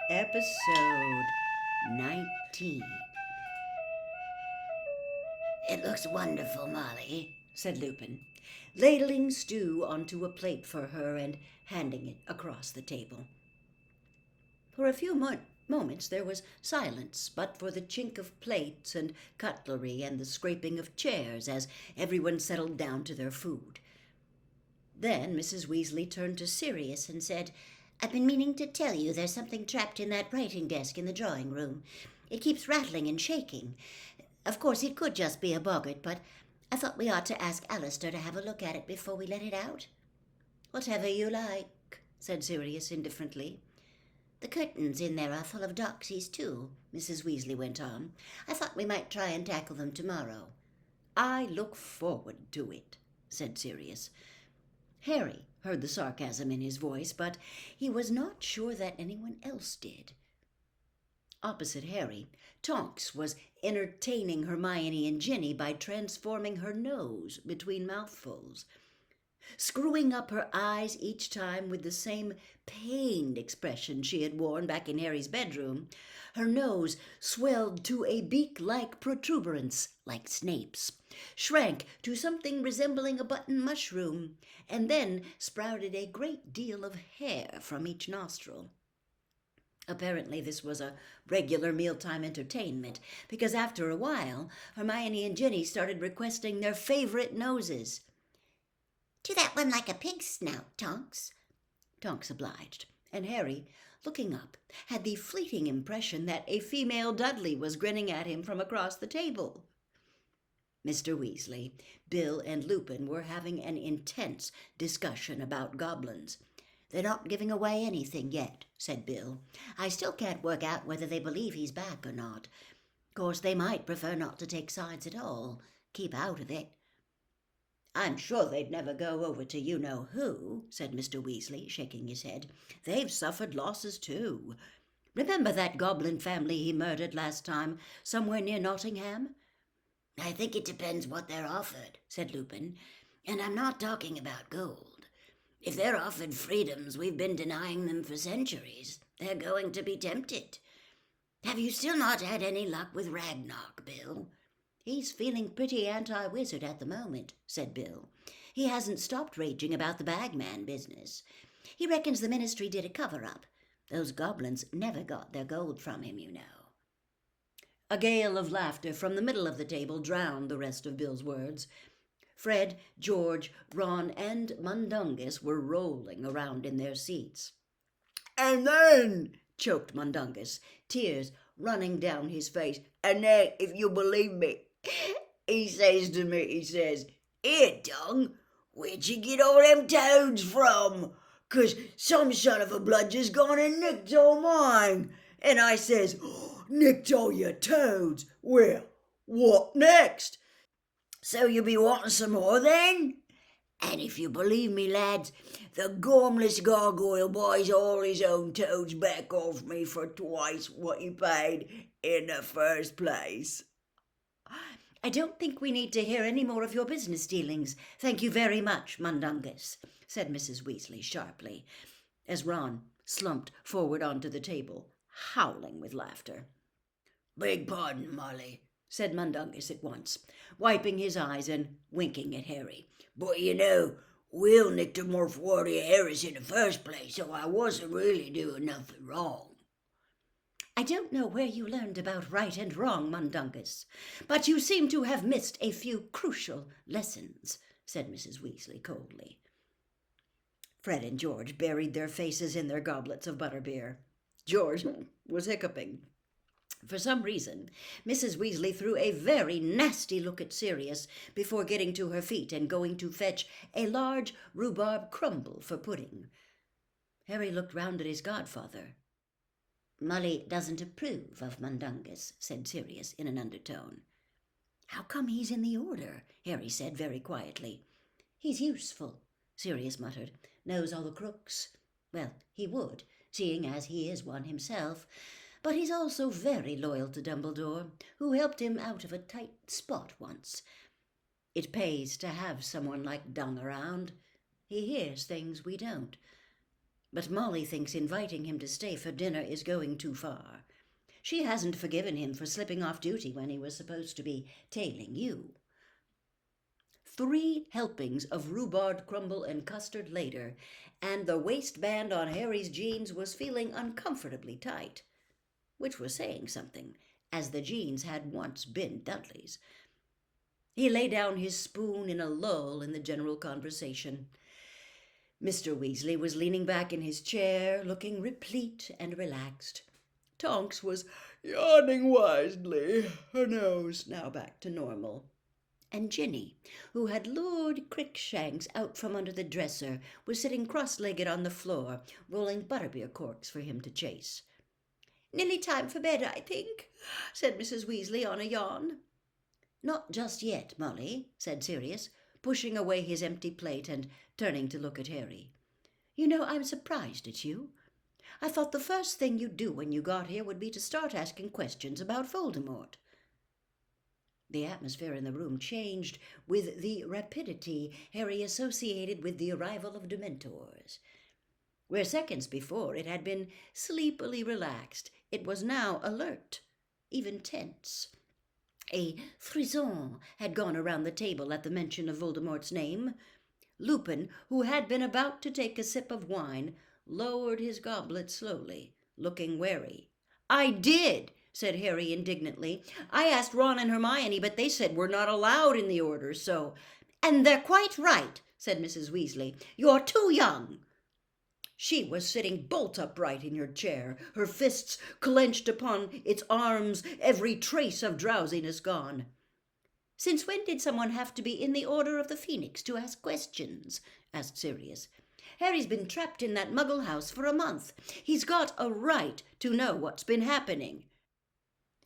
Episode 19. It looks wonderful, Molly, Said Lupin, ladling stew onto a plate for her and handing it across the table. For a few moments there was silence, but for the chink of plates and cutlery and the scraping of chairs as everyone settled down to their food. Then Mrs. Weasley turned to Sirius and said, I've been meaning to tell you there's something trapped in that writing desk in the drawing room. It keeps rattling and shaking. Of course, it could just be a boggart, but I thought we ought to ask Alistair to have a look at it before we let it out. Whatever you like, said Sirius indifferently. The curtains in there are full of doxies too, Mrs. Weasley went on. I thought we might try and tackle them tomorrow. I look forward to it, said Sirius. Harry heard the sarcasm in his voice, but he was not sure that anyone else did. Opposite Harry, Tonks was entertaining Hermione and Ginny by transforming her nose between mouthfuls, screwing up her eyes each time with the same pained expression she had worn back in Harry's bedroom. Her nose swelled to a beak-like protuberance, like Snape's, shrank to something resembling a button mushroom, and then sprouted a great deal of hair from each nostril. Apparently this was a regular mealtime entertainment, because after a while Hermione and Ginny started requesting their favorite noses. Do that one like a pig's snout, Tonks. Tonks obliged, and Harry, looking up, had the fleeting impression that a female Dudley was grinning at him from across the table. Mr. Weasley, Bill, and Lupin were having an intense discussion about goblins. They're not giving away anything yet, said Bill. I still can't work out whether they believe he's back or not. Of course, they might prefer not to take sides at all. Keep out of it. I'm sure they'd never go over to you-know-who, said Mr. Weasley, shaking his head. They've suffered losses too. Remember that goblin family he murdered last time, somewhere near Nottingham? I think it depends what they're offered, said Lupin, and I'm not talking about gold. If they're offered freedoms we've been denying them for centuries, they're going to be tempted. Have you still not had any luck with Ragnarok, Bill? He's feeling pretty anti-wizard at the moment, said Bill. He hasn't stopped raging about the bagman business. He reckons the ministry did a cover-up. Those goblins never got their gold from him, you know. A gale of laughter from the middle of the table drowned the rest of Bill's words. Fred, George, Ron, and Mundungus were rolling around in their seats. "And then," choked Mundungus, tears running down his face, "and then, if you believe me, he says to me, he says, 'Here, Dung, where'd you get all them toads from? 'Cause some son of a bludger's gone and nicked all mine.' And I says, 'Nicked all your toads? Well, what next? So you'll be wanting some more then?' And if you believe me, lads, the gormless gargoyle buys all his own toads back off me for twice what he paid in the first place." "I don't think we need to hear any more of your business dealings, thank you very much, Mundungus," said Mrs. Weasley sharply, as Ron slumped forward onto the table, howling with laughter. "Beg pardon, Molly," said Mundungus at once, wiping his eyes and winking at Harry. "But you know, Will nicked him off Wardy Harris in the first place, so I wasn't really doing nothing wrong." "I don't know where you learned about right and wrong, Mundungus, but you seem to have missed a few crucial lessons," said Mrs. Weasley coldly. Fred and George buried their faces in their goblets of butterbeer. George was hiccuping. For some reason, Mrs. Weasley threw a very nasty look at Sirius before getting to her feet and going to fetch a large rhubarb crumble for pudding. Harry looked round at his godfather. "Molly doesn't approve of Mundungus," said Sirius in an undertone. "How come he's in the order?" Harry said very quietly. "He's useful," Sirius muttered. "Knows all the crooks. Well, he would, seeing as he is one himself. But he's also very loyal to Dumbledore, who helped him out of a tight spot once. It pays to have someone like Dung around. He hears things we don't. but Molly thinks inviting him to stay for dinner is going too far. She hasn't forgiven him for slipping off duty when he was supposed to be tailing you. 3 helpings of rhubarb crumble and custard later, and the waistband on Harry's jeans was feeling uncomfortably tight, which was saying something, as the jeans had once been Dudley's. He lay down his spoon in a lull in the general conversation. Mr. Weasley was leaning back in his chair, looking replete and relaxed. Tonks was yawning wisely, her nose now back to normal. And Ginny, who had lured Crickshanks out from under the dresser, was sitting cross-legged on the floor, rolling butterbeer corks for him to chase. "Nearly time for bed, I think," said Mrs. Weasley on a yawn. "Not just yet, Molly," said Sirius, pushing away his empty plate and turning to look at Harry. "You know, I'm surprised at you. I thought the first thing you'd do when you got here would be to start asking questions about Voldemort." The atmosphere in the room changed with the rapidity Harry associated with the arrival of Dementors. Where seconds before it had been sleepily relaxed, it was now alert, even tense. A frisson had gone around the table at the mention of Voldemort's name. Lupin, who had been about to take a sip of wine, lowered his goblet slowly, looking wary. "I did," said Harry indignantly. "I asked Ron and Hermione, but they said we're not allowed in the order, so—" "And they're quite right," said Mrs. Weasley. "You're too young." She was sitting bolt upright in her chair, her fists clenched upon its arms, every trace of drowsiness gone. "Since when did someone have to be in the Order of the Phoenix to ask questions?" asked Sirius. "Harry's been trapped in that Muggle house for a month. He's got a right to know what's been happening."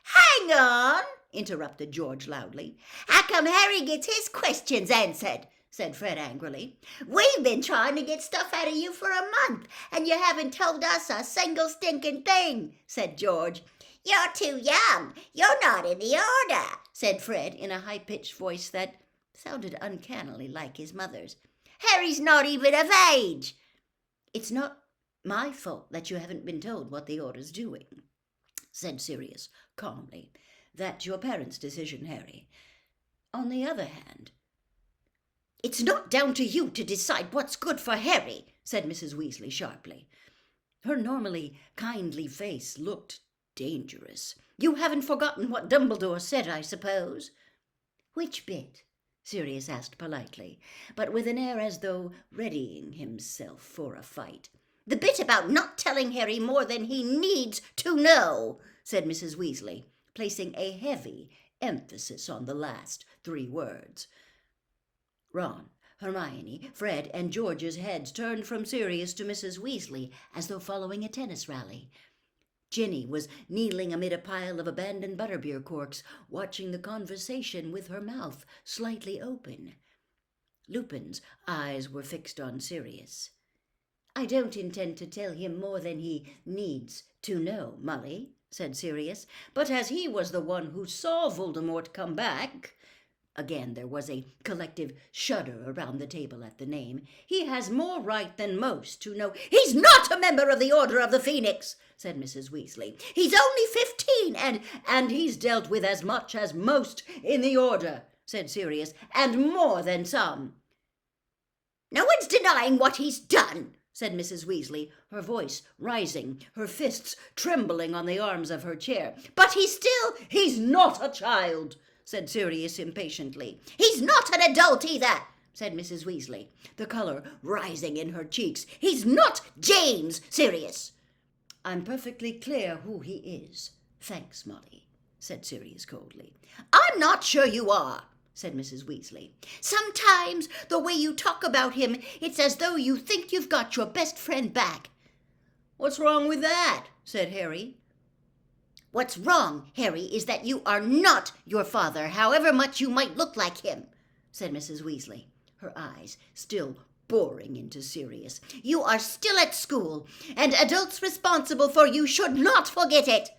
"Hang on," interrupted George loudly. "How come Harry gets his questions answered?" said Fred angrily. "We've been trying to get stuff out of you for a month, and you haven't told us a single stinking thing," said George. "You're too young. You're not in the order," said Fred in a high-pitched voice that sounded uncannily like his mother's. "Harry's not even of age." "It's not my fault that you haven't been told what the Order's doing," said Sirius calmly. "That's your parents' decision, Harry. On the other hand—" "It's not down to you to decide what's good for Harry," said Mrs. Weasley sharply. Her normally kindly face looked dangerous. "You haven't forgotten what Dumbledore said, I suppose?" "Which bit?" Sirius asked politely, but with an air as though readying himself for a fight. "The bit about not telling Harry more than he needs to know," said Mrs. Weasley, placing a heavy emphasis on the last 3 words. Ron, Hermione, Fred, and George's heads turned from Sirius to Mrs. Weasley as though following a tennis rally. Ginny was kneeling amid a pile of abandoned butterbeer corks, watching the conversation with her mouth slightly open. Lupin's eyes were fixed on Sirius. "I don't intend to tell him more than he needs to know, Molly," said Sirius, "but as he was the one who saw Voldemort come back—" Again there was a collective shudder around the table at the name. "He has more right than most to know—" "He's not a member of the Order of the Phoenix," said Mrs. Weasley. "He's only 15 and he's dealt with as much as most in the Order," said Sirius, "and more than some." "No one's denying what he's done," said Mrs. Weasley, her voice rising, her fists trembling on the arms of her chair. "But he's not a child," said Sirius impatiently. "He's not an adult either," said Mrs. Weasley, the color rising in her cheeks. "He's not James, Sirius." "I'm perfectly clear who he is. Thanks, Molly," said Sirius coldly. "I'm not sure you are," said Mrs. Weasley. "Sometimes the way you talk about him, it's as though you think you've got your best friend back." "What's wrong with that?" said Harry. "What's wrong, Harry, is that you are not your father, however much you might look like him," said Mrs. Weasley, her eyes still boring into Sirius. "You are still at school, and adults responsible for you should not forget it."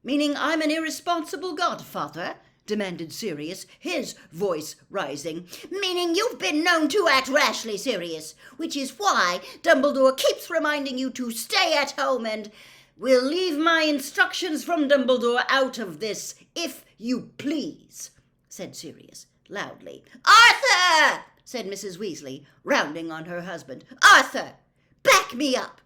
"Meaning I'm an irresponsible godfather?" demanded Sirius, his voice rising. Meaning you've been known to act rashly, Sirius, which is why Dumbledore keeps reminding you to stay at home and... We'll leave my instructions from Dumbledore out of this, if you please, said Sirius, loudly. Arthur! said Mrs. Weasley, rounding on her husband. Arthur, back me up!